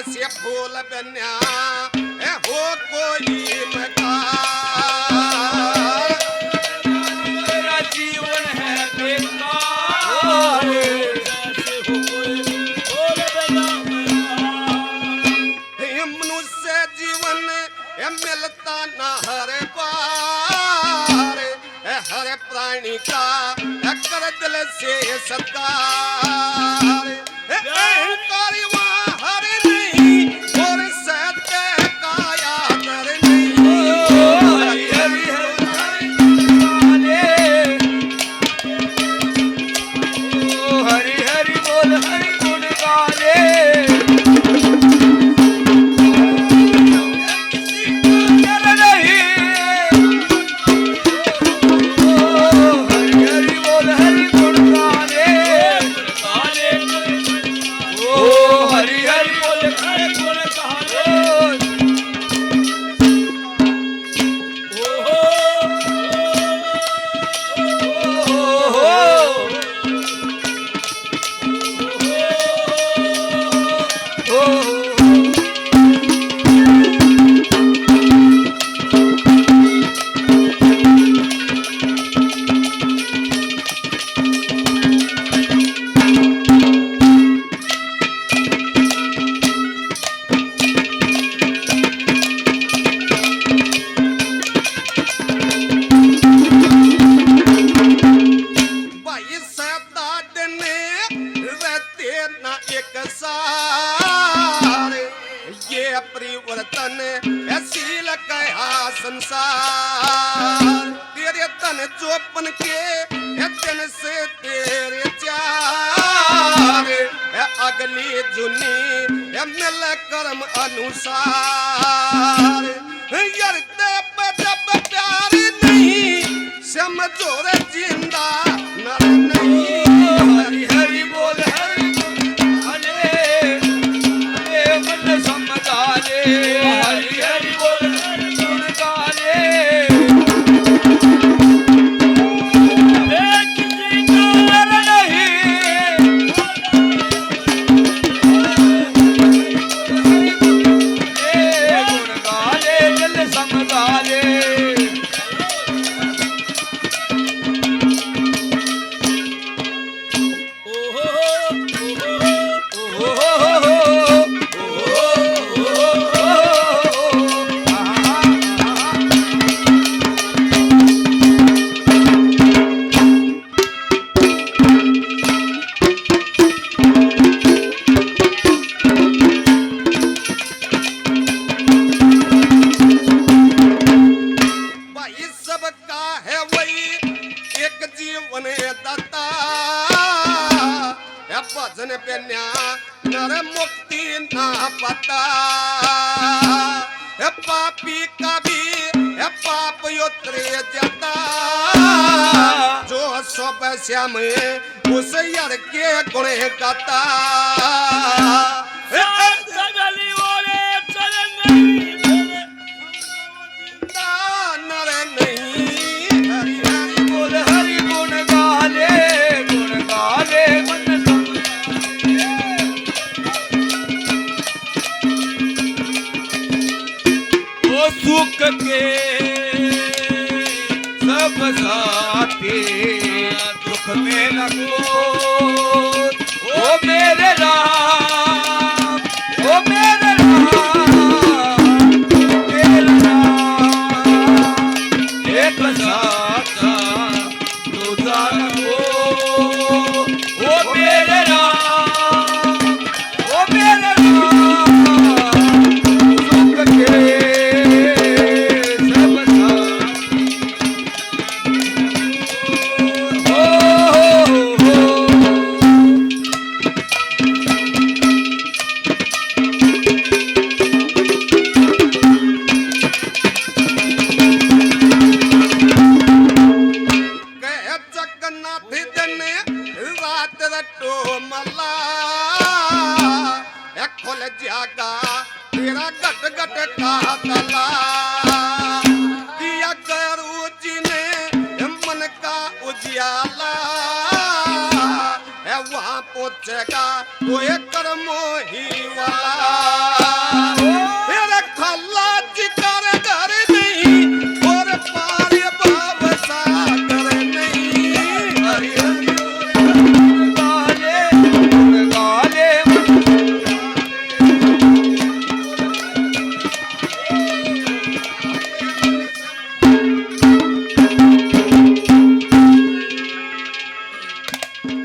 ऐसे फूल बन्या हो कोई मका जीवन है बेकार मनुष्य जीवन मिलता न हर बार हर प्राणी का कर दिल से सत्कार अहंकारी हर नहीं और सत्य का आदर नहीं हरि हरि बोल हरि गुण गाले परिवर्तन ऐसी लगा संसार तेरे तन चौपन के दिन से तेरे चार अगली जुनी मिल कर्म अनुसार यार जब प्यार नहीं समझो रे जिंदा नर नहीं हरि हरि बोल हरि हरि हरि बोल हरि गुण गाले किसी कार नहीं गुण गाले दिल समझाले भजन बिना नर मुक्ति ना पता पापी का भी पाप उतरे जाता जो सब श्याम उस यार के गुण गाता नर नहीं हरि हरि बोल हरि गुण गाले सुख के सब साथी दुख में लगो ओ मेरे राम ओ मेरे राम एक साथ दूजा लगो ओ मेरे राम ओ मेरे राम सुख के तेरा गट गट का तला दिया करू जी ने मन का उजियाला है वहाँ पूछेगा कोई कर्मो ही वाला। फिर खल्ला